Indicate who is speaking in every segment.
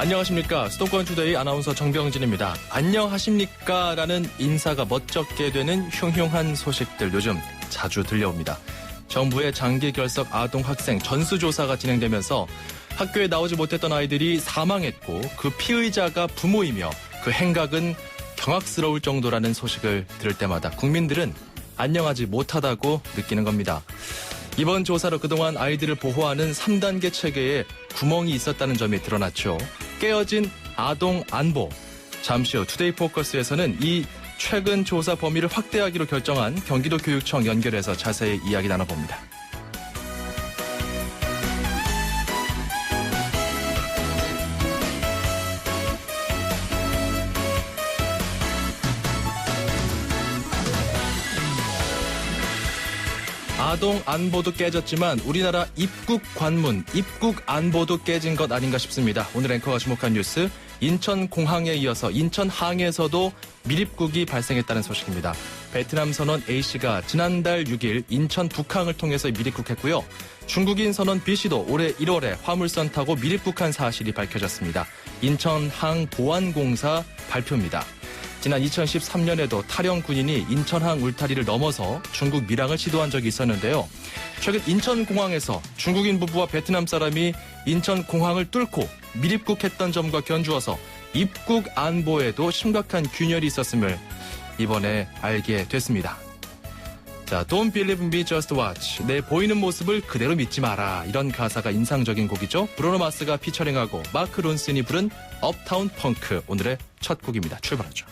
Speaker 1: 안녕하십니까. 수도권 투데이 아나운서 정병진입니다. 안녕하십니까 라는 인사가 멋쩍게 되는 흉흉한 소식들 요즘 자주 들려옵니다. 정부의 장기 결석 아동 학생 전수조사가 진행되면서 학교에 나오지 못했던 아이들이 사망했고 그 피의자가 부모이며 그 행각은 경악스러울 정도라는 소식을 들을 때마다 국민들은 안녕하지 못하다고 느끼는 겁니다. 이번 조사로 그동안 아이들을 보호하는 3단계 체계에 구멍이 있었다는 점이 드러났죠. 깨어진 아동 안보. 잠시 후 투데이 포커스에서는 이 최근 조사 범위를 확대하기로 결정한 경기도 교육청 연결해서 자세히 이야기 나눠봅니다. 아동 안보도 깨졌지만 우리나라 입국 관문, 입국 안보도 깨진 것 아닌가 싶습니다. 오늘 앵커가 주목한 뉴스, 인천공항에 이어서 인천항에서도 밀입국이 발생했다는 소식입니다. 베트남 선원 A씨가 지난달 6일 인천 북항을 통해서 밀입국했고요. 중국인 선원 B씨도 올해 1월에 화물선 타고 밀입국한 사실이 밝혀졌습니다. 인천항 보안공사 발표입니다. 지난 2013년에도 탈영 군인이 인천항 울타리를 넘어서 중국 밀항을 시도한 적이 있었는데요. 최근 인천공항에서 중국인 부부와 베트남 사람이 인천공항을 뚫고 밀입국했던 점과 견주어서 입국 안보에도 심각한 균열이 있었음을 이번에 알게 됐습니다. 자, Don't believe me, just watch. 내 보이는 모습을 그대로 믿지 마라. 이런 가사가 인상적인 곡이죠. 브루노 마스가 피처링하고 마크 론슨이 부른 업타운 펑크. 오늘의 첫 곡입니다. 출발하죠.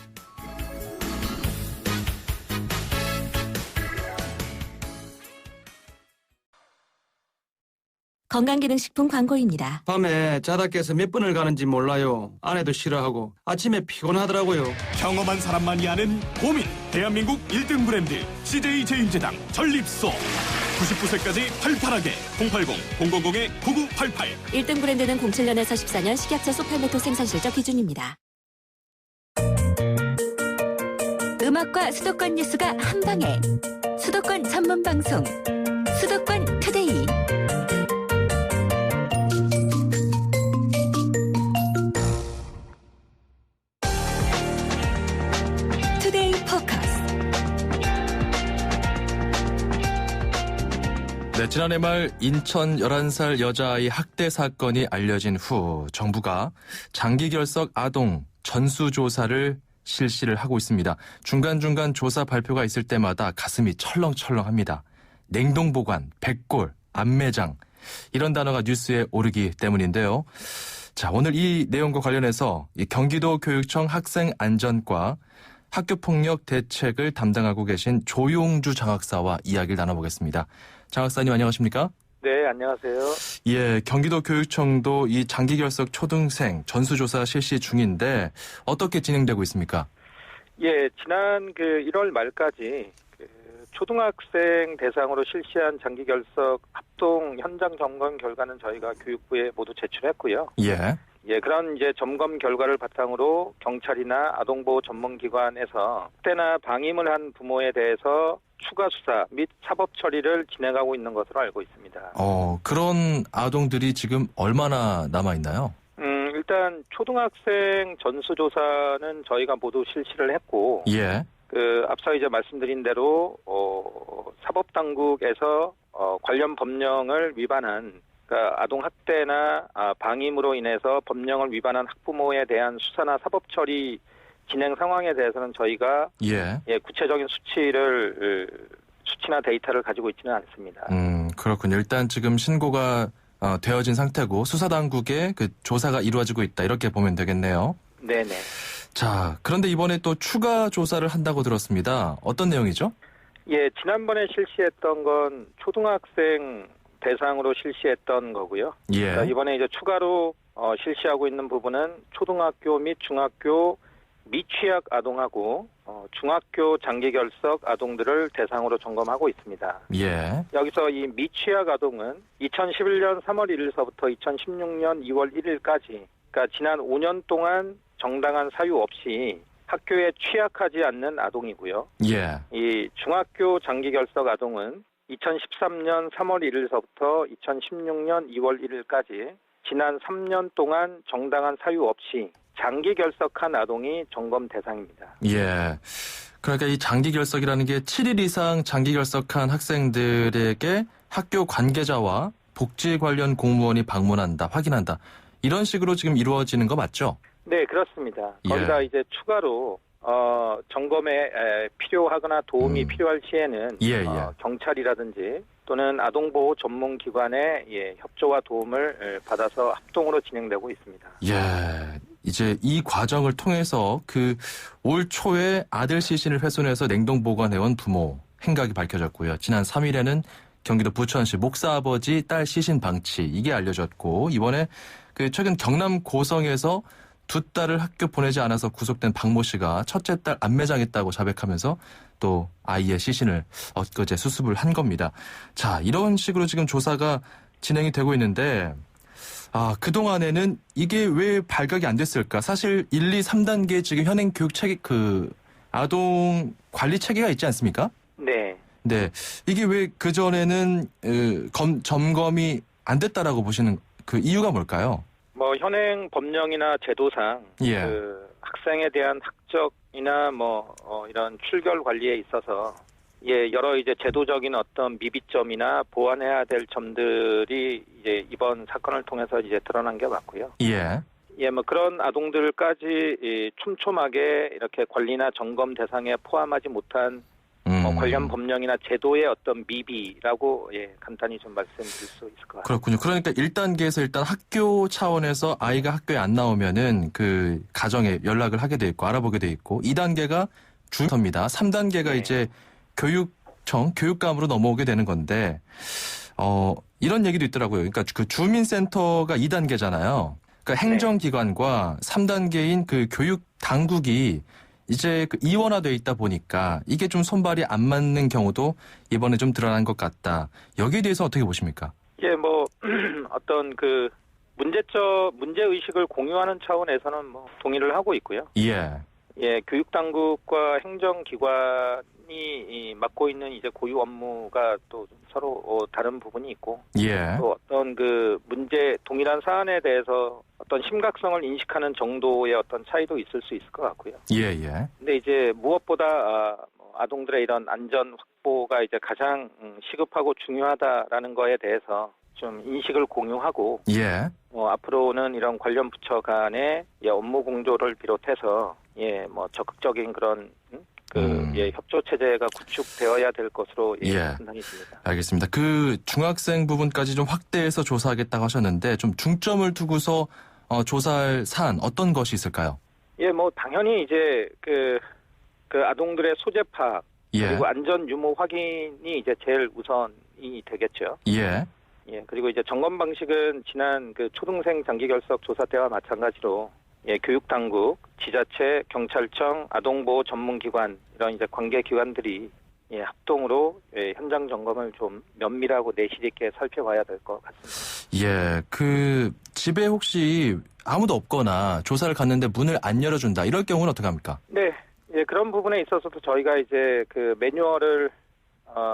Speaker 2: 건강기능식품 광고입니다.
Speaker 3: 밤에 자다 깨서 몇 번을 가는지 몰라요. 아내도 싫어하고 아침에 피곤하더라고요.
Speaker 4: 경험한 사람만이 아는 고민. 대한민국 1등 브랜드 CJ 제임제당 전립소. 99세까지 팔팔하게 080-000-9988.
Speaker 2: 1등 브랜드는 07년에서 14년 식약처 소팔메토 생산실적 기준입니다. 음악과 수도권 뉴스가 한방에. 수도권 전문 방송. 수도권 투데이. 투데이 포커스.
Speaker 1: 네, 지난해 말 인천 11살 여자아이 학대 사건이 알려진 후 정부가 장기 결석 아동 전수조사를 실시를 하고 있습니다. 중간중간 조사 발표가 있을 때마다 가슴이 철렁철렁합니다. 냉동보관, 백골, 안매장 이런 단어가 뉴스에 오르기 때문인데요. 자, 오늘 이 내용과 관련해서 경기도 교육청 학생안전과 학교폭력 대책을 담당하고 계신 조용주 장학사와 이야기를 나눠보겠습니다. 장학사님 안녕하십니까?
Speaker 5: 네, 안녕하세요.
Speaker 1: 예, 경기도 교육청도 이 장기 결석 초등생 전수조사 실시 중인데 어떻게 진행되고 있습니까?
Speaker 5: 예, 지난 1월 말까지 초등학생 대상으로 실시한 장기 결석 합동 현장 점검 결과는 저희가 교육부에 모두 제출했고요.
Speaker 1: 예.
Speaker 5: 예, 그런 이제 점검 결과를 바탕으로 경찰이나 아동보호 전문기관에서 학대나 방임을 한 부모에 대해서 추가 수사 및 사법 처리를 진행하고 있는 것으로 알고 있습니다.
Speaker 1: 그런 아동들이 지금 얼마나 남아있나요?
Speaker 5: 일단 초등학생 전수조사는 저희가 모두 실시를 했고,
Speaker 1: 예.
Speaker 5: 앞서 이제 말씀드린 대로, 사법당국에서, 관련 법령을 위반한, 그러니까 아동학대나 방임으로 인해서 법령을 위반한 학부모에 대한 수사나 사법 처리 진행 상황에 대해서는 저희가 구체적인 수치나 데이터를 가지고 있지는 않습니다.
Speaker 1: 그렇군요. 일단 지금 신고가 되어진 상태고 수사당국의 그 조사가 이루어지고 있다 이렇게 보면 되겠네요.
Speaker 5: 네네.
Speaker 1: 자, 그런데 이번에 또 추가 조사를 한다고 들었습니다. 어떤 내용이죠?
Speaker 5: 예, 지난번에 실시했던 건 초등학생 대상으로 실시했던 거고요.
Speaker 1: 예.
Speaker 5: 그러니까 이번에 이제 추가로 실시하고 있는 부분은 초등학교 및 중학교 미취학 아동하고 중학교 장기 결석 아동들을 대상으로 점검하고 있습니다.
Speaker 1: 예.
Speaker 5: 여기서 이 미취학 아동은 2011년 3월 1일서부터 2016년 2월 1일까지 그러니까 지난 5년 동안 정당한 사유 없이 학교에 취약하지 않는 아동이고요.
Speaker 1: 예.
Speaker 5: 이 중학교 장기 결석 아동은 2013년 3월 1일서부터 2016년 2월 1일까지 지난 3년 동안 정당한 사유 없이 장기 결석한 아동이 점검 대상입니다.
Speaker 1: 예. 그러니까 이 장기 결석이라는 게 7일 이상 장기 결석한 학생들에게 학교 관계자와 복지 관련 공무원이 방문한다, 확인한다. 이런 식으로 지금 이루어지는 거 맞죠?
Speaker 5: 네, 그렇습니다.
Speaker 1: 예.
Speaker 5: 거기다 이제 추가로 점검에 필요하거나 도움이 필요할 시에는 경찰이라든지 또는 아동보호 전문기관의 협조와 도움을 받아서 합동으로 진행되고 있습니다.
Speaker 1: 예. 이제 이 과정을 통해서 그 올 초에 아들 시신을 훼손해서 냉동 보관해온 부모 행각이 밝혀졌고요. 지난 3일에는 경기도 부천시 목사 아버지 딸 시신 방치 이게 알려졌고 이번에 그 최근 경남 고성에서 두 딸을 학교 보내지 않아서 구속된 박모 씨가 첫째 딸 안매장했다고 자백하면서 또 아이의 시신을 엊그제 수습을 한 겁니다. 자, 이런 식으로 지금 조사가 진행이 되고 있는데 그동안에는 이게 왜 발각이 안 됐을까? 사실 1, 2, 3단계 지금 현행 교육 체계, 아동 관리 체계가 있지 않습니까?
Speaker 5: 네.
Speaker 1: 네. 이게 왜 그전에는, 점검이 안 됐다라고 보시는 그 이유가 뭘까요?
Speaker 5: 현행 법령이나 제도상, 학생에 대한 학적이나 이런 출결 관리에 있어서 여러 이제 제도적인 어떤 미비점이나 보완해야 될 점들이 이제 이번 사건을 통해서 이제 드러난 게 맞고요. 그런 아동들까지 촘촘하게 이렇게 관리나 점검 대상에 포함하지 못한 관련 법령이나 제도의 어떤 미비라고 간단히 좀 말씀드릴 수 있을 것 같습니다.
Speaker 1: 그렇군요. 그러니까 1단계에서 일단 학교 차원에서 아이가 학교에 안 나오면은 그 가정에 연락을 하게 돼 있고 알아보게 돼 있고 2단계가 주터입니다. 3단계가 이제 교육감으로 넘어오게 되는 건데, 이런 얘기도 있더라고요. 그러니까 그 주민센터가 2단계잖아요. 그러니까 행정기관과 3단계인 그 교육 당국이 이제 그 이원화되어 있다 보니까 이게 좀 손발이 안 맞는 경우도 이번에 좀 드러난 것 같다. 여기에 대해서 어떻게 보십니까?
Speaker 5: 어떤 그 문제의식을 공유하는 차원에서는 동의를 하고 있고요. 교육 당국과 행정기관이 맡고 있는 이제 고유 업무가 또 서로 다른 부분이 있고, 또 어떤 그 동일한 사안에 대해서 어떤 심각성을 인식하는 정도의 어떤 차이도 있을 수 있을 것 같고요. 근데 이제 무엇보다 아동들의 이런 안전 확보가 이제 가장 시급하고 중요하다라는 거에 대해서 좀 인식을 공유하고, 앞으로는 이런 관련 부처 간의 업무 공조를 비롯해서 적극적인 그런 협조 체제가 구축되어야 될 것으로 판단이 듭니다.
Speaker 1: 알겠습니다. 그 중학생 부분까지 좀 확대해서 조사하겠다고 하셨는데 좀 중점을 두고서 조사할 사안 어떤 것이 있을까요?
Speaker 5: 당연히 이제 그 아동들의 소재 파악 그리고 안전 유무 확인이 이제 제일 우선이 되겠죠. 그리고 이제 점검 방식은 지난 그 초등생 장기 결석 조사 때와 마찬가지로 교육당국, 지자체, 경찰청, 아동보호 전문기관 이런 이제 관계기관들이 합동으로 현장 점검을 좀 면밀하고 내실 있게 살펴봐야 될 것 같습니다.
Speaker 1: 그 집에 혹시 아무도 없거나 조사를 갔는데 문을 안 열어준다 이럴 경우는 어떻게 합니까?
Speaker 5: 그런 부분에 있어서도 저희가 이제 그 매뉴얼을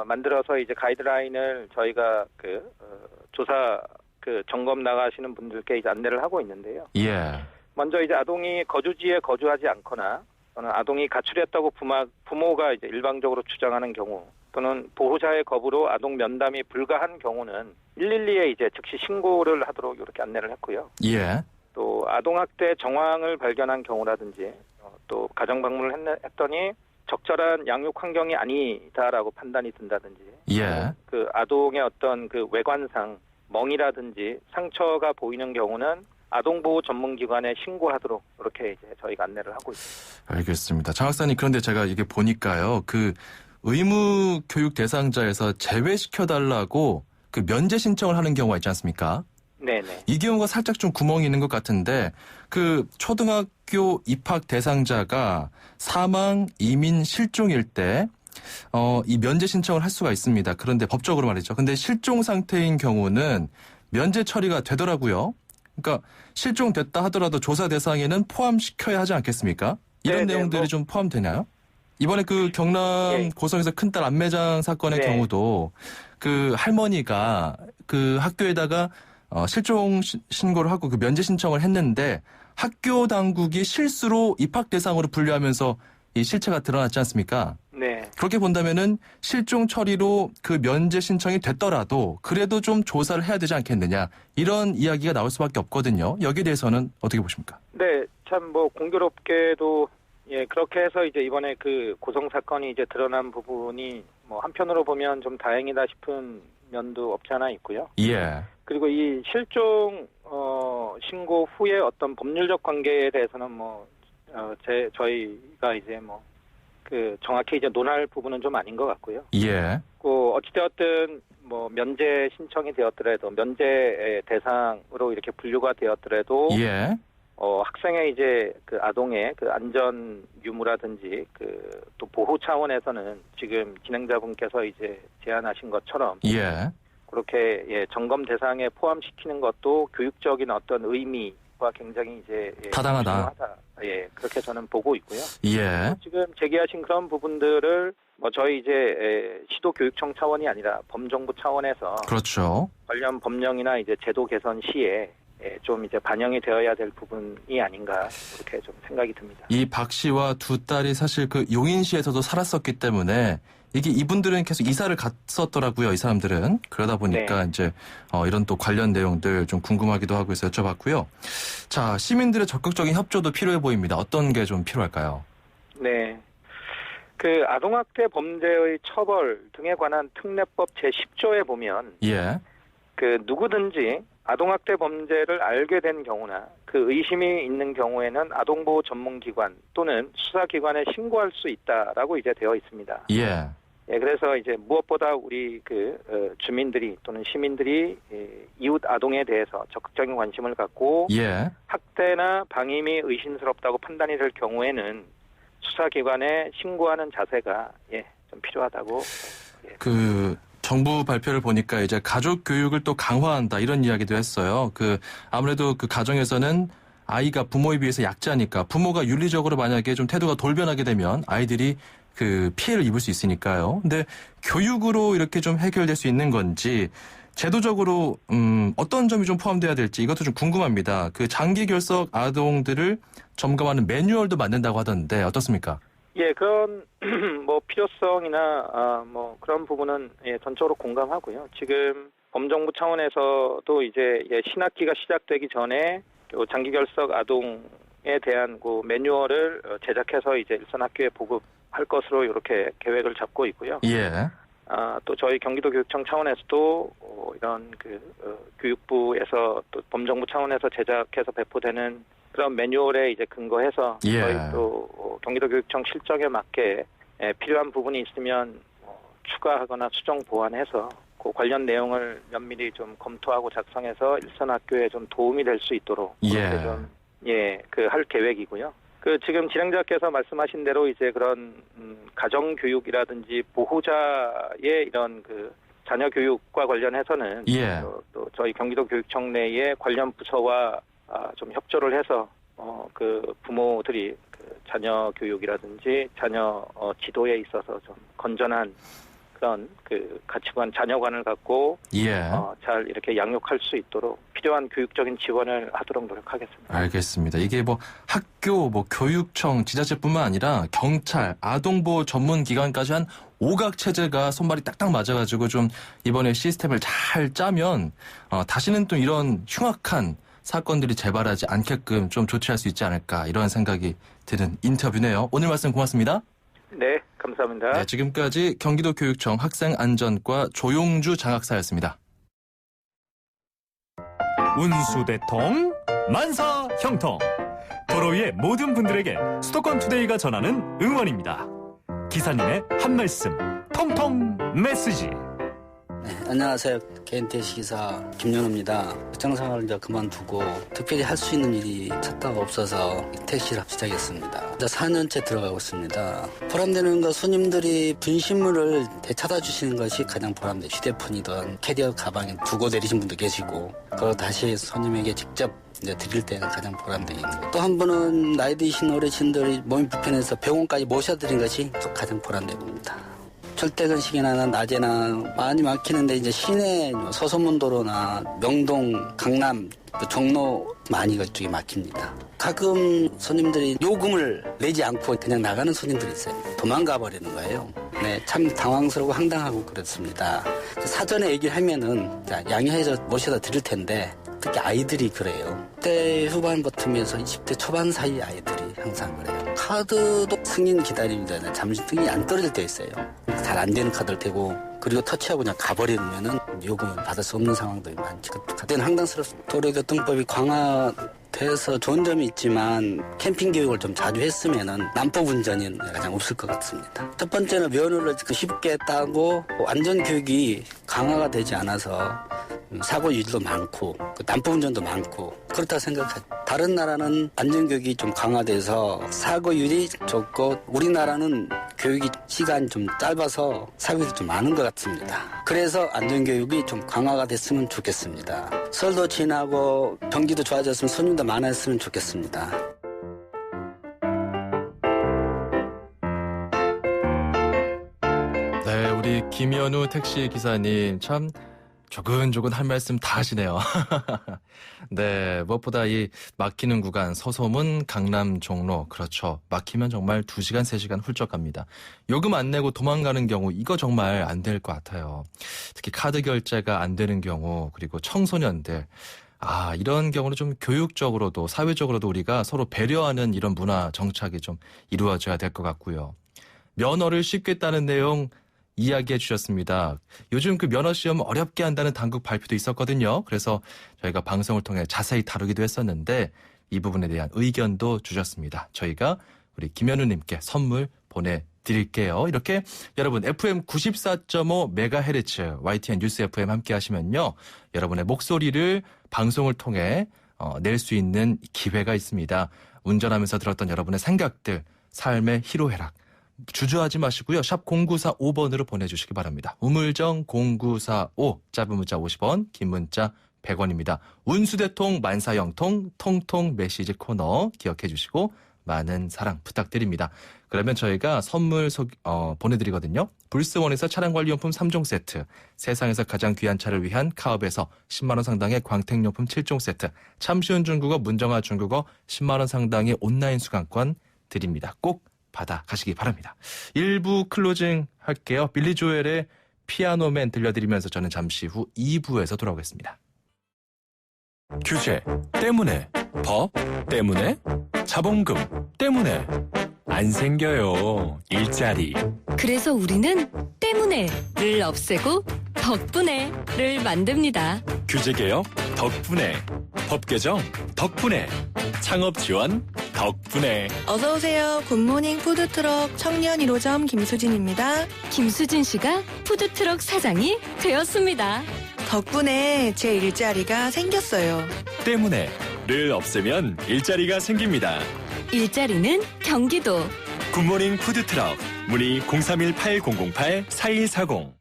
Speaker 5: 만들어서 이제 가이드라인을 저희가 조사 점검 나가시는 분들께 이제 안내를 하고 있는데요. 먼저 이제 아동이 거주지에 거주하지 않거나 또는 아동이 가출했다고 부모가 이제 일방적으로 주장하는 경우 또는 보호자의 거부로 아동 면담이 불가한 경우는 112에 이제 즉시 신고를 하도록 이렇게 안내를 했고요. 또 아동학대 정황을 발견한 경우라든지 또 가정 방문을 했더니 적절한 양육 환경이 아니다라고 판단이 든다든지 그 아동의 어떤 그 외관상 멍이라든지 상처가 보이는 경우는 아동보호 전문기관에 신고하도록 이렇게 이제 저희가 안내를 하고 있습니다.
Speaker 1: 알겠습니다. 장 박사님, 그런데 제가 이게 보니까요, 그 의무 교육 대상자에서 제외시켜달라고 그 면제 신청을 하는 경우가 있지 않습니까? 이 경우가 살짝 좀 구멍이 있는 것 같은데 그 초등학교 입학 대상자가 사망, 이민, 실종일 때 이 면제 신청을 할 수가 있습니다. 그런데 법적으로 말이죠. 근데 실종 상태인 경우는 면제 처리가 되더라고요. 그러니까 실종됐다 하더라도 조사 대상에는 포함시켜야 하지 않겠습니까? 이런 내용들이 좀 포함되나요? 이번에 그 경남 고성에서 큰딸 안매장 사건의 경우도 그 할머니가 그 학교에다가 실종 신고를 하고 그 면제 신청을 했는데 학교 당국이 실수로 입학 대상으로 분류하면서 이 실체가 드러났지 않습니까?
Speaker 5: 네.
Speaker 1: 그렇게 본다면은 실종 처리로 그 면제 신청이 됐더라도 그래도 좀 조사를 해야 되지 않겠느냐 이런 이야기가 나올 수밖에 없거든요. 여기에 대해서는 어떻게 보십니까?
Speaker 5: 네, 참 뭐 공교롭게도 예 그렇게 해서 이제 이번에 그 고성 사건이 이제 드러난 부분이 뭐 한편으로 보면 좀 다행이다 싶은 면도 없지 않아 있고요.
Speaker 1: 예.
Speaker 5: 그리고 이 실종 신고 후에 어떤 법률적 관계에 대해서는 뭐 저희가 이제 뭐 그 정확히 이제 논할 부분은 좀 아닌 것 같고요.
Speaker 1: 예.
Speaker 5: 그 어찌되었든 뭐 면제 신청이 되었더라도 면제 대상으로 이렇게 분류가 되었더라도
Speaker 1: 예.
Speaker 5: 학생의 이제 그 아동의 그 안전 유무라든지 그 또 보호 차원에서는 지금 진행자분께서 이제 제안하신 것처럼
Speaker 1: 예.
Speaker 5: 그렇게 예, 점검 대상에 포함시키는 것도 교육적인 어떤 의미와 굉장히 이제
Speaker 1: 타당하다.
Speaker 5: 중요하다. 예, 그렇게 저는 보고 있고요.
Speaker 1: 예.
Speaker 5: 지금 제기하신 그런 부분들을 뭐 저희 이제 시도교육청 차원이 아니라 범정부 차원에서
Speaker 1: 그렇죠.
Speaker 5: 관련 법령이나 이제 제도 개선 시에 좀 이제 반영이 되어야 될 부분이 아닌가 그렇게 좀 생각이 듭니다.
Speaker 1: 이 박 씨와 두 딸이 사실 그 용인시에서도 살았었기 때문에 이게 이분들은 계속 이사를 갔었더라고요. 이 사람들은. 그러다 보니까
Speaker 5: 네.
Speaker 1: 이제 이런 또 관련 내용들 좀 궁금하기도 하고 해서 여쭤봤고요. 자, 시민들의 적극적인 협조도 필요해 보입니다. 어떤 게 좀 필요할까요?
Speaker 5: 네. 그 아동학대 범죄의 처벌 등에 관한 특례법 제10조에 보면
Speaker 1: 예.
Speaker 5: 그 누구든지 아동학대 범죄를 알게 된 경우나 그 의심이 있는 경우에는 아동보호 전문기관 또는 수사기관에 신고할 수 있다라고 이제 되어 있습니다.
Speaker 1: 예.
Speaker 5: 예, 그래서 이제 무엇보다 우리 주민들이 또는 시민들이 이웃 아동에 대해서 적극적인 관심을 갖고
Speaker 1: 예.
Speaker 5: 학대나 방임이 의심스럽다고 판단이 될 경우에는 수사기관에 신고하는 자세가 좀 필요하다고.
Speaker 1: 그 정부 발표를 보니까 이제 가족 교육을 또 강화한다 이런 이야기도 했어요. 아무래도 그 가정에서는 아이가 부모에 비해서 약자니까 부모가 윤리적으로 만약에 좀 태도가 돌변하게 되면 아이들이 그 피해를 입을 수 있으니까요. 근데 교육으로 이렇게 좀 해결될 수 있는 건지 제도적으로 어떤 점이 좀 포함돼야 될지 이것도 좀 궁금합니다. 그 장기 결석 아동들을 점검하는 매뉴얼도 만든다고 하던데 어떻습니까?
Speaker 5: 예, 그런 뭐 필요성이나 뭐 그런 부분은 전적으로 공감하고요. 지금 범정부 차원에서도 이제 신학기가 시작되기 전에 장기 결석 아동에 대한 그 매뉴얼을 제작해서 이제 일선 학교에 보급할 것으로 이렇게 계획을 잡고 있고요.
Speaker 1: 예.
Speaker 5: 또 저희 경기도교육청 차원에서도 이런 교육부에서 또 범정부 차원에서 제작해서 배포되는 그런 매뉴얼에 이제 근거해서
Speaker 1: 예.
Speaker 5: 저희 또 경기도교육청 실정에 맞게 필요한 부분이 있으면 추가하거나 수정 보완해서 그 관련 내용을 면밀히 좀 검토하고 작성해서 일선 학교에 좀 도움이 될 수 있도록 할 계획이고요. 지금 진행자께서 말씀하신 대로 이제 그런 가정 교육이라든지 보호자의 이런 자녀 교육과 관련해서는 또 저희 경기도교육청 내에 관련 부서와 좀 협조를 해서 부모들이 자녀 교육이라든지 자녀 지도에 있어서 좀 건전한 그런 가치관, 자녀관을 갖고 잘 이렇게 양육할 수 있도록 필요한 교육적인 지원을 하도록 노력하겠습니다.
Speaker 1: 알겠습니다. 이게 뭐 학교, 교육청, 지자체뿐만 아니라 경찰, 아동보호 전문기관까지 한 오각 체제가 손발이 딱딱 맞아가지고 좀 이번에 시스템을 잘 짜면 다시는 또 이런 흉악한 사건들이 재발하지 않게끔 좀 조치할 수 있지 않을까 이런 생각이 드는 인터뷰네요. 오늘 말씀 고맙습니다.
Speaker 5: 네, 감사합니다.
Speaker 1: 네, 지금까지 경기도교육청 학생안전과 조용주 장학사였습니다.
Speaker 4: 운수대통, 만사형통. 도로 위의 모든 분들에게 수도권 투데이가 전하는 응원입니다. 기사님의 한 말씀, 통통 메시지.
Speaker 6: 네, 안녕하세요. 개인 택시 기사 김연우입니다. 직장생활을 이제 그만두고 특별히 할 수 있는 일이 찾다가 없어서 택시를 시작했습니다. 이제 4년째 들어가고 있습니다. 보람되는 건 손님들이 분신물을 되찾아 주시는 것이 가장 보람돼요. 휴대폰이든 캐리어 가방에 두고 내리신 분도 계시고 그걸 다시 손님에게 직접 이제 드릴 때가 가장 보람되는 거고 또 한 번은 나이 드신 어르신들이 몸이 불편해서 병원까지 모셔드린 것이 또 가장 보람됩니다. 출퇴근시기나 낮에나 많이 막히는데 이제 시내 서소문도로나 명동, 강남, 종로 많이 그쪽에 막힙니다. 가끔 손님들이 요금을 내지 않고 그냥 나가는 손님들이 있어요. 도망가 버리는 거예요. 네, 참 당황스러워 황당하고 그렇습니다. 사전에 얘기를 하면은 양해해서 모셔다 드릴 텐데 특히 아이들이 그래요. 10대 후반부터면서 20대 초반 사이 아이들이 항상 그래요. 카드도 승인 기다립니다. 잠시 등이 안 떨어질 때 있어요. 잘 안 되는 카드를 대고 그리고 터치하고 그냥 가버리면은 요금을 받을 수 없는 상황들이 많지. 그때는 황당스럽습니다. 도로교통법이 강화돼서 좋은 점이 있지만 캠핑 교육을 좀 자주 했으면은 난폭 운전이 가장 없을 것 같습니다. 첫 번째는 면허를 쉽게 따고 안전 교육이 강화가 되지 않아서 사고 일도 많고 난폭 운전도 많고 그렇다 생각하죠. 다른 나라는 안전 교육이 좀 강화돼서 사고율이 적고 우리나라는 교육이 시간이 좀 짧아서 사고율이 좀 많은 것 같습니다. 그래서 안전 교육이 좀 강화가 됐으면 좋겠습니다. 설도 지나고 경기도 좋아졌으면 손님도 많았으면 좋겠습니다.
Speaker 1: 네, 우리 김현우 택시 기사님 참 조근조근 할 말씀 다 하시네요. 네, 무엇보다 이 막히는 구간 서소문, 강남, 종로 그렇죠. 막히면 정말 2시간, 3시간 훌쩍 갑니다. 요금 안 내고 도망가는 경우 이거 정말 안 될 것 같아요. 특히 카드 결제가 안 되는 경우 그리고 청소년들 이런 경우는 좀 교육적으로도 사회적으로도 우리가 서로 배려하는 이런 문화 정착이 좀 이루어져야 될 것 같고요. 면허를 쉽게 따는 내용 이야기해 주셨습니다. 요즘 그 면허 시험 어렵게 한다는 당국 발표도 있었거든요. 그래서 저희가 방송을 통해 자세히 다루기도 했었는데 이 부분에 대한 의견도 주셨습니다. 저희가 우리 김현우님께 선물 보내드릴게요. 이렇게 여러분 FM 94.5MHz YTN 뉴스 FM 함께 하시면요. 여러분의 목소리를 방송을 통해 낼 수 있는 기회가 있습니다. 운전하면서 들었던 여러분의 생각들, 삶의 희로애락 주저하지 마시고요. 샵 0945번으로 보내주시기 바랍니다. 우물정 0945 짧은 문자 50원 긴 문자 100원입니다. 운수대통 만사형통 통통 메시지 코너 기억해 주시고 많은 사랑 부탁드립니다. 그러면 저희가 선물 보내드리거든요. 불스원에서 차량관리용품 3종 세트, 세상에서 가장 귀한 차를 위한 카업에서 10만 원 상당의 광택용품 7종 세트, 참쉬운 중국어 문정아 중국어 10만 원 상당의 온라인 수강권 드립니다. 꼭 받아가시기 바랍니다. 1부 클로징 할게요. 빌리 조엘의 피아노맨 들려드리면서 저는 잠시 후 2부에서 돌아오겠습니다.
Speaker 7: 규제 때문에, 법 때문에, 자본금 때문에 안 생겨요. 일자리.
Speaker 2: 그래서 우리는 때문에를 없애고 덕분에를 만듭니다.
Speaker 7: 규제 개혁 덕분에, 법 개정 덕분에, 창업 지원 덕분에.
Speaker 8: 어서오세요. 굿모닝 푸드트럭 청년 1호점 김수진입니다.
Speaker 2: 김수진 씨가 푸드트럭 사장이 되었습니다.
Speaker 8: 덕분에 제 일자리가 생겼어요.
Speaker 7: 때문에를 없애면 일자리가 생깁니다.
Speaker 2: 일자리는 경기도.
Speaker 7: 굿모닝 푸드트럭 문의 031-8008-4140.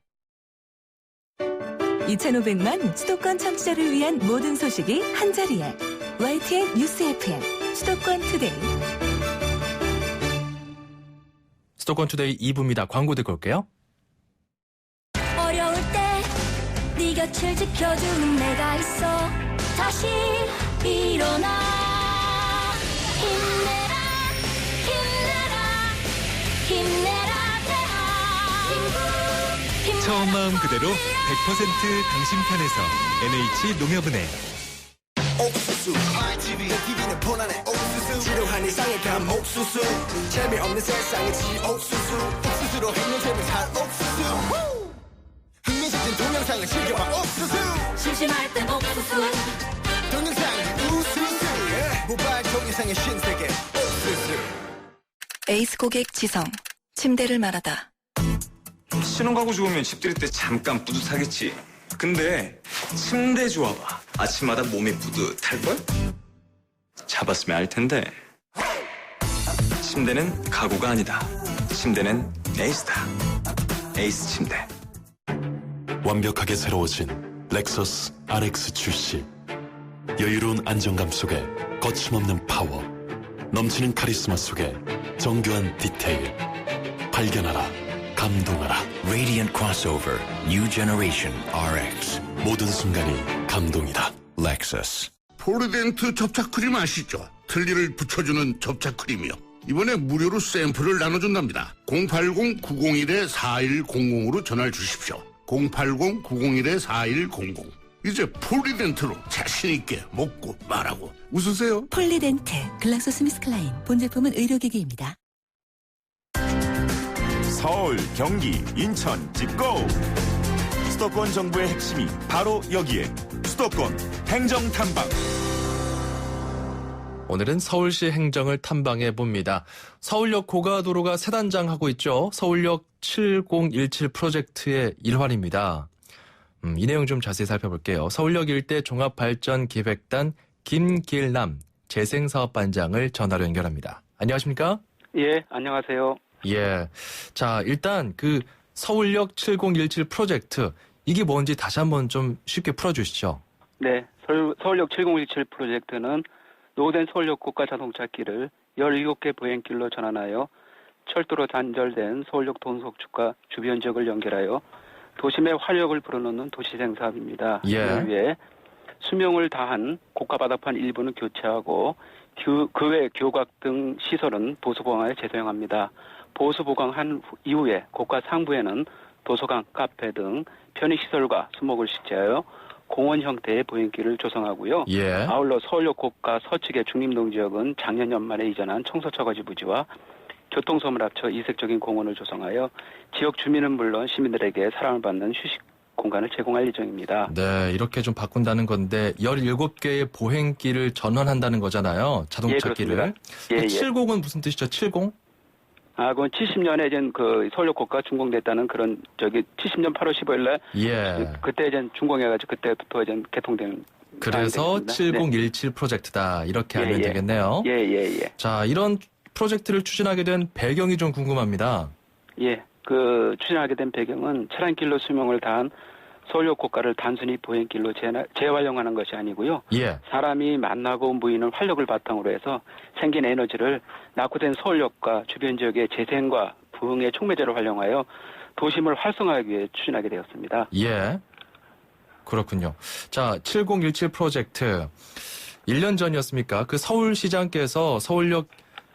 Speaker 9: 2,500만 수도권 청취자를 위한 모든 소식이 한자리에 YTN 뉴스 FM 수도권 투데이.
Speaker 1: 수도권 투데이 2부입니다. 광고 듣고 올게요.
Speaker 2: 어려울 때 네 곁을 지켜주는 내가 있어. 다시 일어나. 힘내라 힘내라 힘내라 대한민국.
Speaker 7: 처음 마음 그대로 100% 당신 편에서 NH 농협은행.
Speaker 10: 옥수수 TV는 보나네 옥수수 지루한 일상의 감 옥수수 재미없는 세상의 지옥수수 옥수수로 행동체를 살 옥수수 흥미진진 동영상을 즐겨봐 옥수수
Speaker 2: 심심할 땐 옥수수.
Speaker 10: 동영상이 우수수 모바일 동영상의 신세계 옥수수.
Speaker 8: 에이스 고객 지성. 침대를 말하다.
Speaker 11: 신혼가구 좋으면 집들일 때 잠깐 뿌듯하겠지. 근데 침대 좋아봐. 아침마다 몸이 뿌듯할걸? 잡았으면 알 텐데. 침대는 가구가 아니다. 침대는 에이스다. 에이스 침대.
Speaker 12: 완벽하게 새로워진 렉서스 RX 출시. 여유로운 안정감 속에 거침없는 파워, 넘치는 카리스마 속에 정교한 디테일. 발견하라. 감동하라.
Speaker 13: Radiant Crossover New Generation RX.
Speaker 12: 모든 순간이 감동이다. Lexus.
Speaker 14: 포르덴트 접착 크림 아시죠? 틀니를 붙여주는 접착 크림이요. 이번에 무료로 샘플을 나눠준답니다. 080-901-4100으로 전화를 주십시오. 080-901-4100. 이제 폴리덴트로 자신있게 먹고 말하고 웃으세요.
Speaker 9: 폴리덴트 글락소스미스클라인. 본제품은 의료기기입니다.
Speaker 15: 서울, 경기, 인천 찍고! 수도권 정부의 핵심이 바로 여기에. 수도권 행정탐방.
Speaker 1: 오늘은 서울시 행정을 탐방해 봅니다. 서울역 고가도로가 새 단장하고 있죠. 서울역 7017 프로젝트의 일환입니다. 이 내용 좀 자세히 살펴볼게요. 서울역 일대 종합발전기획단 김길남 재생사업반장을 전화로 연결합니다. 안녕하십니까?
Speaker 16: 예, 안녕하세요.
Speaker 1: 예. 자, 일단 그 서울역 7017 프로젝트, 이게 뭔지 다시 한번 좀 쉽게 풀어주시죠.
Speaker 16: 네, 서울역 7017 프로젝트는 노후된 서울역 고가 자동차길을 17개 보행길로 전환하여 철도로 단절된 서울역 동속축과 주변 지역을 연결하여 도심의 활력을 불어넣는 도시재생 사업입니다.
Speaker 1: 예.
Speaker 16: 이를 위해 수명을 다한 고가 바닥판 일부는 교체하고 그 외 교각 등 시설은 보수보강에 재사용합니다. 보수보강한 이후에 고가 상부에는 도서관, 카페 등 편의시설과 수목을 식재하여 공원 형태의 보행길을 조성하고요.
Speaker 1: 예.
Speaker 16: 아울러 서울역 고가 서측의 중림동 지역은 작년 연말에 이전한 청소처거지 부지와 교통섬을 합쳐 이색적인 공원을 조성하여 지역 주민은 물론 시민들에게 사랑을 받는 휴식 공간을 제공할 예정입니다.
Speaker 1: 네, 이렇게 좀 바꾼다는 건데 17개의 보행길을 전환한다는 거잖아요. 자동차길을.
Speaker 16: 예, 예.
Speaker 1: 70은 무슨 뜻이죠? 70?
Speaker 16: 아, 그건 70년에 이제 그 서울역 고가 준공됐다는 그런 70년 8월 15일 날
Speaker 1: 예.
Speaker 16: 그때 이제 준공해가지고 그때부터 이제 개통된.
Speaker 1: 그래서 7017
Speaker 16: 네.
Speaker 1: 프로젝트다 이렇게 알면
Speaker 16: 예.
Speaker 1: 되겠네요.
Speaker 16: 예.
Speaker 1: 자, 이런 프로젝트를 추진하게 된 배경이 좀 궁금합니다.
Speaker 16: 예, 그 추진하게 된 배경은 차량길로 수명을 다한 서울역 고가를 단순히 보행길로 재활용하는 것이 아니고요.
Speaker 1: 예.
Speaker 16: 사람이 만나고 모이는 활력을 바탕으로 해서 생긴 에너지를 낙후된 서울역과 주변 지역의 재생과 부흥의 촉매제로 활용하여 도심을 활성화하기 위해 추진하게 되었습니다.
Speaker 1: 예. 그렇군요. 자, 7017 프로젝트 1년 전이었습니까? 그 서울시장께서 서울역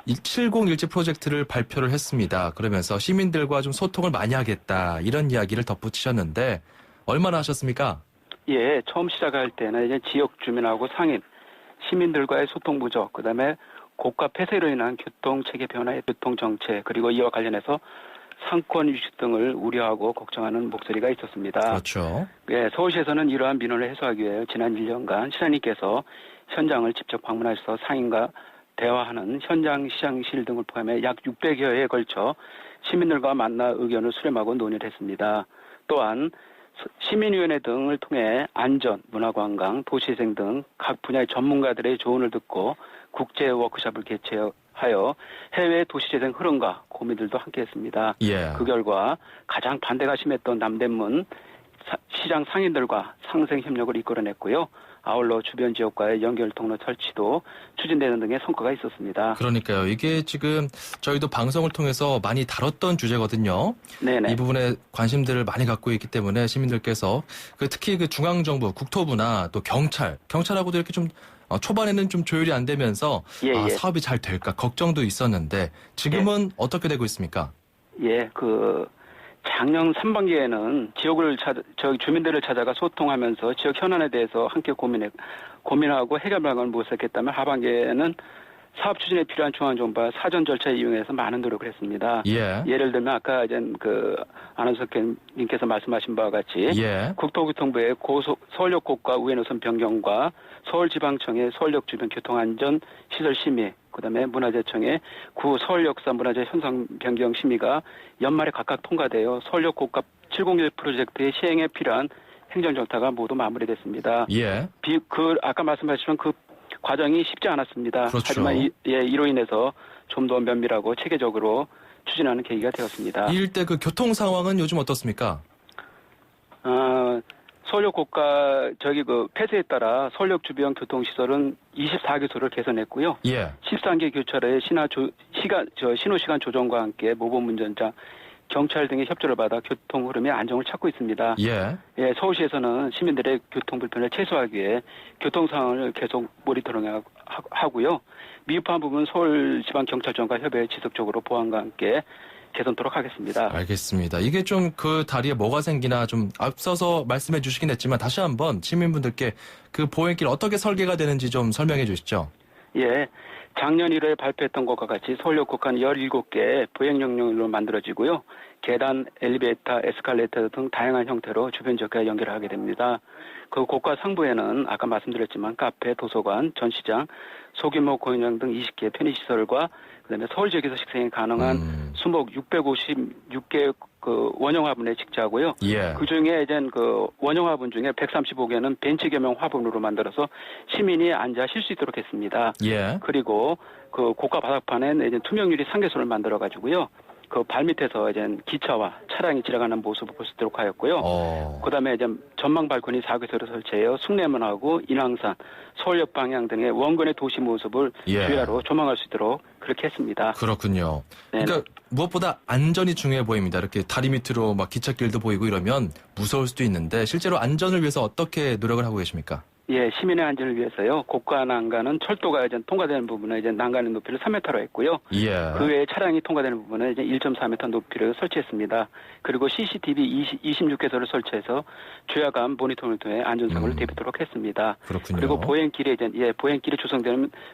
Speaker 1: 7017 프로젝트를 발표를 했습니다. 그러면서 시민들과 좀 소통을 많이 하겠다 이런 이야기를 덧붙이셨는데 얼마나 하셨습니까?
Speaker 16: 예, 처음 시작할 때는 이제 지역 주민하고 상인, 시민들과의 소통 부족, 그다음에 고가 폐쇄로 인한 교통 체계 변화의 교통 정체, 그리고 이와 관련해서 상권 위축 등을 우려하고 걱정하는 목소리가 있었습니다.
Speaker 1: 그렇죠.
Speaker 16: 예, 서울시에서는 이러한 민원을 해소하기 위해 지난 1년간 시장님께서 현장을 직접 방문하셔서 상인과 대화하는 현장 시장실 등을 포함해 약 600여회에 걸쳐 시민들과 만나 의견을 수렴하고 논의를 했습니다. 또한 시민위원회 등을 통해 안전, 문화관광, 도시재생 등 각 분야의 전문가들의 조언을 듣고 국제 워크숍을 개최하여 해외 도시재생 흐름과 고민들도 함께했습니다.
Speaker 1: 예.
Speaker 16: 그 결과 가장 반대가 심했던 남대문 시장 상인들과 상생 협력을 이끌어냈고요. 아울러 주변 지역과의 연결 통로 설치도 추진되는 등의 성과가 있었습니다.
Speaker 1: 그러니까요. 이게 지금 저희도 방송을 통해서 많이 다뤘던 주제거든요.
Speaker 16: 네네.
Speaker 1: 이 부분에 관심들을 많이 갖고 있기 때문에 시민들께서 특히 그 중앙정부, 국토부나 또 경찰하고도 이렇게 좀 초반에는 좀 조율이 안 되면서 사업이 잘 될까 걱정도 있었는데 지금은 어떻게 되고 있습니까?
Speaker 16: 예, 작년 3반기에는 주민들을 찾아가 소통하면서 지역 현안에 대해서 함께 고민하고 해결 방안을 모색했다면 하반기에는 사업 추진에 필요한 중앙정부와 사전 절차를 이용해서 많은 노력을 했습니다.
Speaker 1: 예.
Speaker 16: 예를 들면 아까 아나운서님께서 말씀하신 바와 같이 국토교통부의 서울역 고가 우회노선 변경과 서울지방청의 서울역 주변 교통안전 시설 심의, 그다음에 문화재청의 구 서울역사 문화재 현상 변경 심의가 연말에 각각 통과되어 서울역 고가 701 프로젝트의 시행에 필요한 행정정타가 모두 마무리됐습니다.
Speaker 1: 예.
Speaker 16: 아까 말씀하신 그 과정이 쉽지 않았습니다.
Speaker 1: 그렇죠.
Speaker 16: 하지만 이로 인해서 좀 더 면밀하고 체계적으로 추진하는 계기가 되었습니다.
Speaker 1: 이 일대 그 교통 상황은 요즘 어떻습니까?
Speaker 16: 서울역 고가 폐쇄에 따라 서울역 주변 교통시설은 24개소를 개선했고요.
Speaker 1: 예.
Speaker 16: 13개 교차로의 신호시간 조정과 함께 모범 운전자 경찰 등의 협조를 받아 교통 흐름의 안정을 찾고 있습니다.
Speaker 1: 예.
Speaker 16: 예, 서울시에서는 시민들의 교통 불편을 최소화하기 위해 교통 상황을 계속 모니터링하고요. 미흡한 부분 서울지방경찰청과 협의해 지속적으로 보안과 함께 개선토록 하겠습니다.
Speaker 1: 알겠습니다. 이게 좀 그 다리에 뭐가 생기나 좀 앞서서 말씀해 주시긴 했지만 다시 한번 시민분들께 그 보행길 어떻게 설계가 되는지 좀 설명해 주시죠.
Speaker 16: 예. 작년 1월에 발표했던 것과 같이 서울역 국한 17개 보행역량으로 만들어지고요. 계단, 엘리베이터, 에스컬레이터 등 다양한 형태로 주변 지역과 연결을 하게 됩니다. 그 고가 상부에는 아까 말씀드렸지만 카페, 도서관, 전시장, 소규모 공연장 등 20개 편의시설과 그다음에 서울 지역에서 식생이 가능한 수목 656개 그 원형 화분에 직자고요.
Speaker 1: 예.
Speaker 16: 그 중에 이제 그 원형 화분 중에 135개는 벤치 겸용 화분으로 만들어서 시민이 앉아 쉴 수 있도록 했습니다.
Speaker 1: 예.
Speaker 16: 그리고 그 고가 바닥판엔 이제 투명 유리 상계선을 만들어 가지고요. 그 발밑에서 이제 기차와 차량이 지나가는 모습을 볼 수 있도록 하였고요. 그다음에 이제 전망 발코니 4개소를 설치하여 숭례문하고 인왕산, 서울역 방향 등의 원근의 도시 모습을
Speaker 1: 예.
Speaker 16: 주야로 조망할 수 있도록 그렇게 했습니다.
Speaker 1: 그렇군요.
Speaker 16: 네네.
Speaker 1: 그러니까 무엇보다 안전이 중요해 보입니다. 이렇게 다리 밑으로 막 기찻길도 보이고 이러면 무서울 수도 있는데 실제로 안전을 위해서 어떻게 노력을 하고 계십니까?
Speaker 16: 예, 시민의 안전을 위해서요. 고가 난간은 철도가 이제 통과되는 부분에 이제 난간의 높이를 3m로 했고요.
Speaker 1: 예.
Speaker 16: 그 외에 차량이 통과되는 부분에 이제 1.4m 높이를 설치했습니다. 그리고 CCTV 26개소를 설치해서 주야간 모니터링을 통해 안전사고를 대비토록 했습니다.
Speaker 1: 그렇군요.
Speaker 16: 그리고 보행길에 이제 보행길이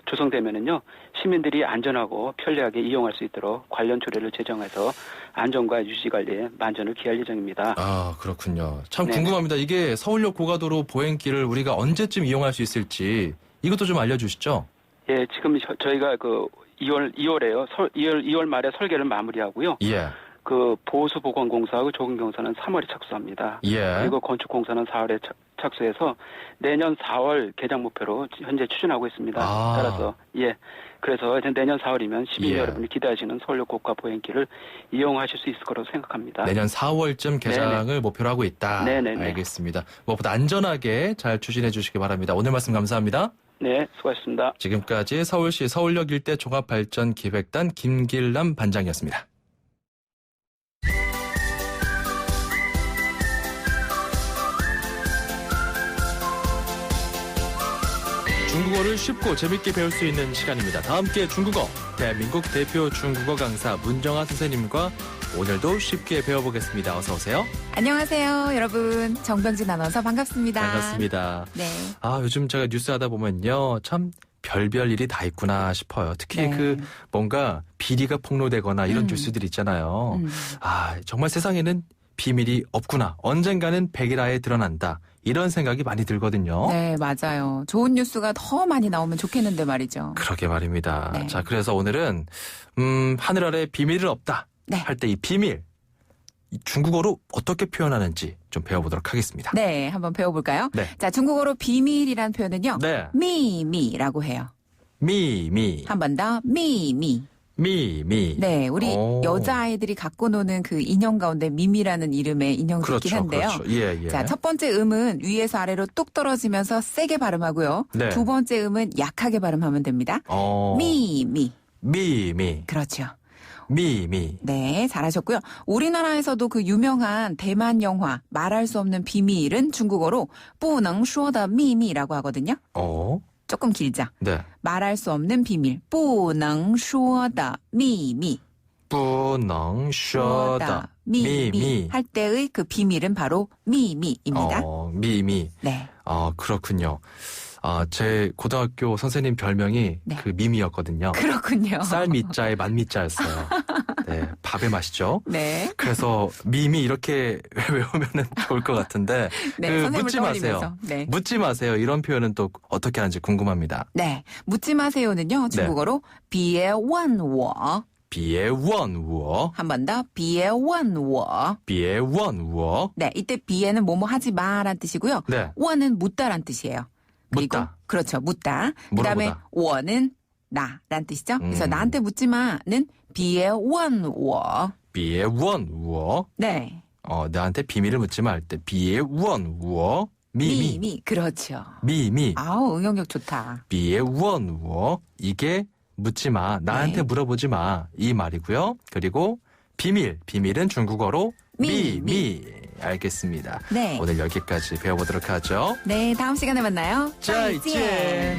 Speaker 16: 조성되면은요 시민들이 안전하고 편리하게 이용할 수 있도록 관련 조례를 제정해서 안전과 유지 관리에 만전을 기할 예정입니다.
Speaker 1: 아, 그렇군요. 참
Speaker 16: 네.
Speaker 1: 궁금합니다. 이게 서울역 고가도로 보행길을 우리가 언제쯤 이용할 수 있을지 이것도 좀 알려주시죠.
Speaker 16: 예, 지금 저희가 그 2월에요. 2월 말에 설계를 마무리하고요.
Speaker 1: 예.
Speaker 16: 그 보수보건공사하고 조근경사는 3월에 착수합니다.
Speaker 1: 예.
Speaker 16: 그리고 건축공사는 4월에 착수해서 내년 4월 개장 목표로 현재 추진하고 있습니다.
Speaker 1: 아.
Speaker 16: 따라서 예, 그래서 이제 내년 4월이면 시민
Speaker 1: 예.
Speaker 16: 여러분이 기대하시는 서울역 고가 보행길을 이용하실 수 있을 거라고 생각합니다.
Speaker 1: 내년 4월쯤 개장을
Speaker 16: 네네.
Speaker 1: 목표로 하고 있다.
Speaker 16: 네네네.
Speaker 1: 알겠습니다. 무엇보다 안전하게 잘 추진해 주시기 바랍니다. 오늘 말씀 감사합니다.
Speaker 16: 네, 수고하셨습니다.
Speaker 1: 지금까지 서울시 서울역 일대 종합발전기획단 김길남 반장이었습니다. 중국어를 쉽고 재밌게 배울 수 있는 시간입니다. 다 함께 중국어, 대한민국 대표 중국어 강사 문정아 선생님과 오늘도 쉽게 배워보겠습니다. 어서 오세요.
Speaker 17: 안녕하세요, 여러분. 정병진 아나운서 반갑습니다.
Speaker 1: 반갑습니다.
Speaker 17: 네.
Speaker 1: 아, 요즘 제가 뉴스 하다 보면요. 참 별별 일이 다 있구나 싶어요. 특히
Speaker 17: 네.
Speaker 1: 그 뭔가 비리가 폭로되거나 이런 뉴스들 있잖아요. 아, 정말 세상에는 비밀이 없구나. 언젠가는 백일하에 드러난다. 이런 생각이 많이 들거든요.
Speaker 17: 네, 맞아요. 좋은 뉴스가 더 많이 나오면 좋겠는데 말이죠.
Speaker 1: 그러게 말입니다.
Speaker 17: 네.
Speaker 1: 자, 그래서 오늘은 하늘 아래 비밀은 없다 할 때 이 비밀 이 중국어로 어떻게 표현하는지 좀 배워보도록 하겠습니다.
Speaker 17: 네, 한번 배워볼까요?
Speaker 1: 네.
Speaker 17: 자, 중국어로 비밀이란 표현은요.
Speaker 1: 네.
Speaker 17: 미미라고 해요.
Speaker 1: 미미.
Speaker 17: 한 번 더, 미미.
Speaker 1: 미미.
Speaker 17: 네, 우리
Speaker 1: 오.
Speaker 17: 여자아이들이 갖고 노는 그 인형 가운데 미미라는 이름의 인형이
Speaker 1: 그렇죠,
Speaker 17: 있긴 한데요.
Speaker 1: 그렇죠. 예, 예.
Speaker 17: 자, 첫 번째 음은 위에서 아래로 뚝 떨어지면서 세게 발음하고요.
Speaker 1: 네.
Speaker 17: 두 번째 음은 약하게 발음하면 됩니다. 미미.
Speaker 1: 미미.
Speaker 17: 그렇죠.
Speaker 1: 미미.
Speaker 17: 네, 잘하셨고요. 우리나라에서도 그 유명한 대만 영화 말할 수 없는 비밀은 중국어로 不能说的秘密라고 하거든요. 조금 길죠.
Speaker 1: 네.
Speaker 17: 말할 수 없는 비밀. 不能说的秘密。
Speaker 1: 不能说的秘密
Speaker 17: 할 때의 그 비밀은 바로 미미입니다.
Speaker 1: 미미.
Speaker 17: 네.
Speaker 1: 그렇군요. 제 고등학교 선생님 별명이 그 미미였거든요.
Speaker 17: 그렇군요.
Speaker 1: 쌀 미자에 만 미자였어요. 네, 밥의 맛이죠.
Speaker 17: 네.
Speaker 1: 그래서 미미 이렇게 외우면은 좋을 것 같은데
Speaker 17: 네,
Speaker 1: 그
Speaker 17: 선생님을
Speaker 1: 묻지
Speaker 17: 떠올리면서.
Speaker 1: 마세요.
Speaker 17: 네.
Speaker 1: 묻지 마세요. 이런 표현은 또 어떻게 하는지 궁금합니다.
Speaker 17: 네. 묻지 마세요는요. 중국어로 别问我.
Speaker 1: 别问我.
Speaker 17: 한 번 더. 别问我.
Speaker 1: 别问我.
Speaker 17: 네, 이때 비에는 뭐뭐 하지 마란 뜻이고요.
Speaker 1: 네.
Speaker 17: 원은 묻다란 뜻이에요. 그리고
Speaker 1: 묻다.
Speaker 17: 그렇죠. 묻다. 그다음에
Speaker 1: 물어보다.
Speaker 17: 원은 나란 뜻이죠. 그래서 나한테 묻지 마는 别问我.
Speaker 1: 别问我.
Speaker 17: 네.
Speaker 1: 나한테 비밀을 묻지 마 할 때 别问我. 미미.
Speaker 17: 미미. 그렇죠.
Speaker 1: 미미.
Speaker 17: 아우, 응용력 좋다.
Speaker 1: 别问我. 이게 묻지 마. 나한테
Speaker 17: 네.
Speaker 1: 물어보지 마. 이 말이고요. 그리고 비밀은 중국어로 미. 알겠습니다.
Speaker 17: 네.
Speaker 1: 오늘 여기까지 배워보도록 하죠.
Speaker 17: 네, 다음 시간에 만나요.
Speaker 1: 再见.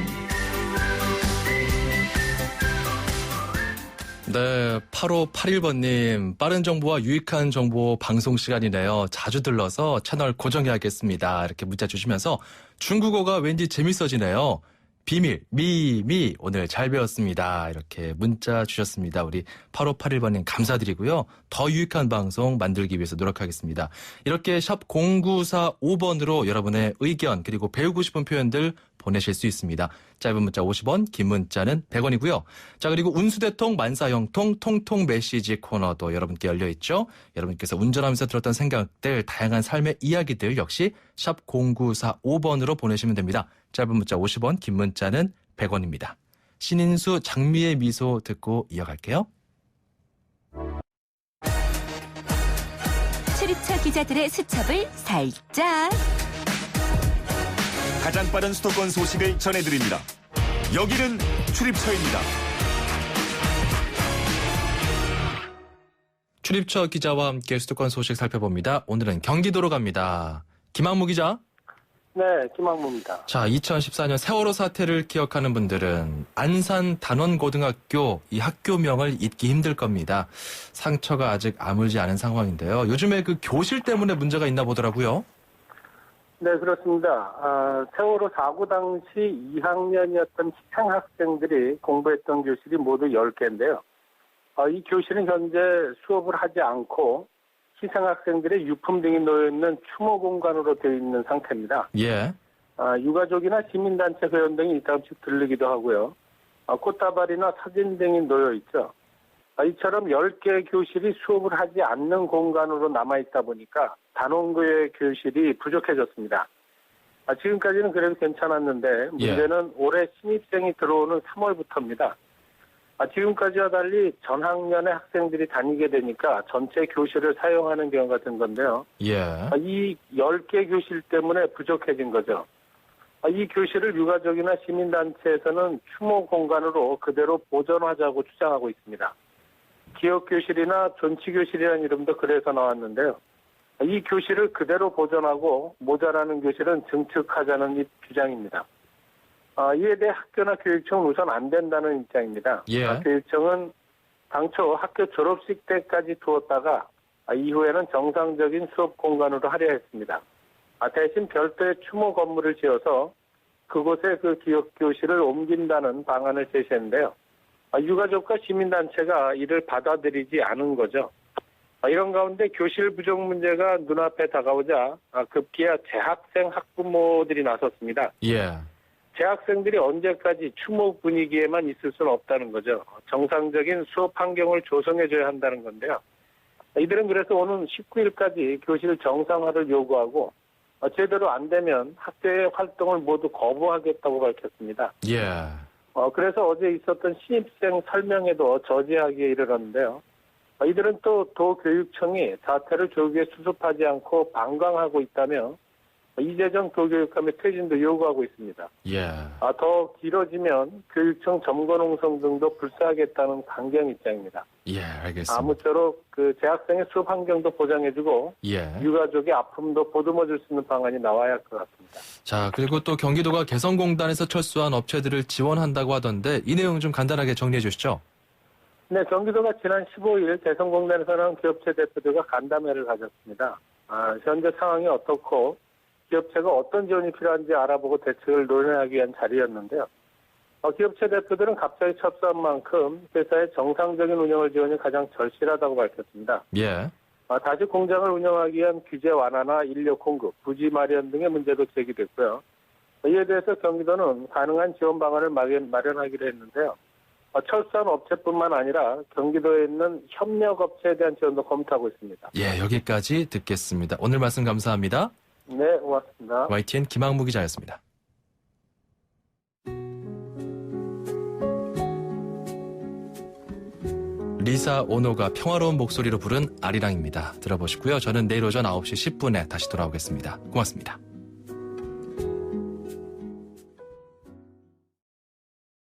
Speaker 1: 네, 8581번님, 빠른 정보와 유익한 정보 방송 시간이네요. 자주 들러서 채널 고정해야겠습니다. 이렇게 문자 주시면서 중국어가 왠지 재밌어지네요. 비밀, 미, 오늘 잘 배웠습니다. 이렇게 문자 주셨습니다. 우리 8581번님 감사드리고요. 더 유익한 방송 만들기 위해서 노력하겠습니다. 이렇게 샵 0945번으로 여러분의 의견 그리고 배우고 싶은 표현들 보내실 수 있습니다. 짧은 문자 50원, 긴 문자는 100원이고요. 자, 그리고 운수대통, 만사형통, 통통 메시지 코너도 여러분께 열려있죠. 여러분께서 운전하면서 들었던 생각들, 다양한 삶의 이야기들 역시 샵 0945번으로 보내시면 됩니다. 짧은 문자 50원, 긴 문자는 100원입니다. 신인수 장미의 미소 듣고 이어갈게요.
Speaker 9: 출입처 기자들의 수첩을 살짝.
Speaker 15: 가장 빠른 수도권 소식을 전해드립니다. 여기는 출입처입니다.
Speaker 1: 출입처 기자와 함께 수도권 소식 살펴봅니다. 오늘은 경기도로 갑니다. 김학무 기자.
Speaker 18: 네, 김학무입니다.
Speaker 1: 자, 2014년 세월호 사태를 기억하는 분들은 안산 단원고등학교 이 학교명을 잊기 힘들 겁니다. 상처가 아직 아물지 않은 상황인데요. 요즘에 그 교실 때문에 문제가 있나 보더라고요.
Speaker 18: 네, 그렇습니다. 세월호 사고 당시 2학년이었던 희생학생들이 공부했던 교실이 모두 10개인데요. 이 교실은 현재 수업을 하지 않고 희생학생들의 유품 등이 놓여있는 추모 공간으로 되어 있는 상태입니다.
Speaker 1: 예.
Speaker 18: 유가족이나 시민단체 회원 등이 이따금씩 들르기도 하고요. 꽃다발이나 사진 등이 놓여있죠. 이처럼 10개의 교실이 수업을 하지 않는 공간으로 남아있다 보니까 단원고의 교실이 부족해졌습니다. 지금까지는 그래도 괜찮았는데 문제는 올해 신입생이 들어오는 3월부터입니다. 지금까지와 달리 전 학년의 학생들이 다니게 되니까 전체 교실을 사용하는 경우가 된 건데요.
Speaker 1: 예.
Speaker 18: 이 10개 교실 때문에 부족해진 거죠. 이 교실을 유가족이나 시민단체에서는 추모 공간으로 그대로 보존하자고 주장하고 있습니다. 기억교실이나 존치교실이라는 이름도 그래서 나왔는데요. 이 교실을 그대로 보존하고 모자라는 교실은 증축하자는 이 주장입니다. 이에 대해 학교나 교육청은 우선 안 된다는 입장입니다.
Speaker 1: 예.
Speaker 18: 교육청은 당초 학교 졸업식 때까지 두었다가 이후에는 정상적인 수업 공간으로 하려 했습니다. 대신 별도의 추모 건물을 지어서 그곳에 그 기억교실을 옮긴다는 방안을 제시했는데요. 유가족과 시민단체가 이를 받아들이지 않은 거죠. 이런 가운데 교실 부족 문제가 눈앞에 다가오자 급기야 재학생 학부모들이 나섰습니다.
Speaker 1: 예.
Speaker 18: 재학생들이 언제까지 추모 분위기에만 있을 수는 없다는 거죠. 정상적인 수업 환경을 조성해줘야 한다는 건데요. 이들은 그래서 오는 19일까지 교실 정상화를 요구하고 제대로 안 되면 학교의 활동을 모두 거부하겠다고 밝혔습니다.
Speaker 1: 예.
Speaker 18: 그래서 어제 있었던 신입생 설명회도 저지하기에 이르렀는데요. 이들은 또 도교육청이 사태를 조기에 수습하지 않고 방관하고 있다며 이재정 도교육감의 퇴진도 요구하고 있습니다.
Speaker 1: 예.
Speaker 18: 더 길어지면 교육청 점거농성 등도 불사하겠다는 강경 입장입니다.
Speaker 1: 예, 알겠습니다.
Speaker 18: 아무쪼록 그 재학생의 수업 환경도 보장해주고
Speaker 1: 예.
Speaker 18: 유가족의 아픔도 보듬어줄 수 있는 방안이 나와야 할 것 같습니다.
Speaker 1: 자, 그리고 또 경기도가 개성공단에서 철수한 업체들을 지원한다고 하던데 이 내용 좀 간단하게 정리해 주시죠.
Speaker 18: 네, 경기도가 지난 15일 개성공단에서는 기업체 대표들과 간담회를 가졌습니다. 현재 상황이 어떻고 기업체가 어떤 지원이 필요한지 알아보고 대책을 논의하기 위한 자리였는데요. 기업체 대표들은 갑자기 철수한 만큼 회사의 정상적인 운영을 지원이 가장 절실하다고 밝혔습니다.
Speaker 1: 예.
Speaker 18: 다시 공장을 운영하기 위한 규제 완화나 인력 공급, 부지 마련 등의 문제도 제기됐고요. 이에 대해서 경기도는 가능한 지원 방안을 마련하기로 했는데요. 철수한 업체뿐만 아니라 경기도에 있는 협력업체에 대한 지원도 검토하고 있습니다.
Speaker 1: 예, 여기까지 듣겠습니다. 오늘 말씀 감사합니다.
Speaker 18: 네, 고맙습니다.
Speaker 1: YTN 김학무 기자였습니다. 리사 오노가 평화로운 목소리로 부른 아리랑입니다. 들어보시고요. 저는 내일 오전 9시 10분에 다시 돌아오겠습니다. 고맙습니다.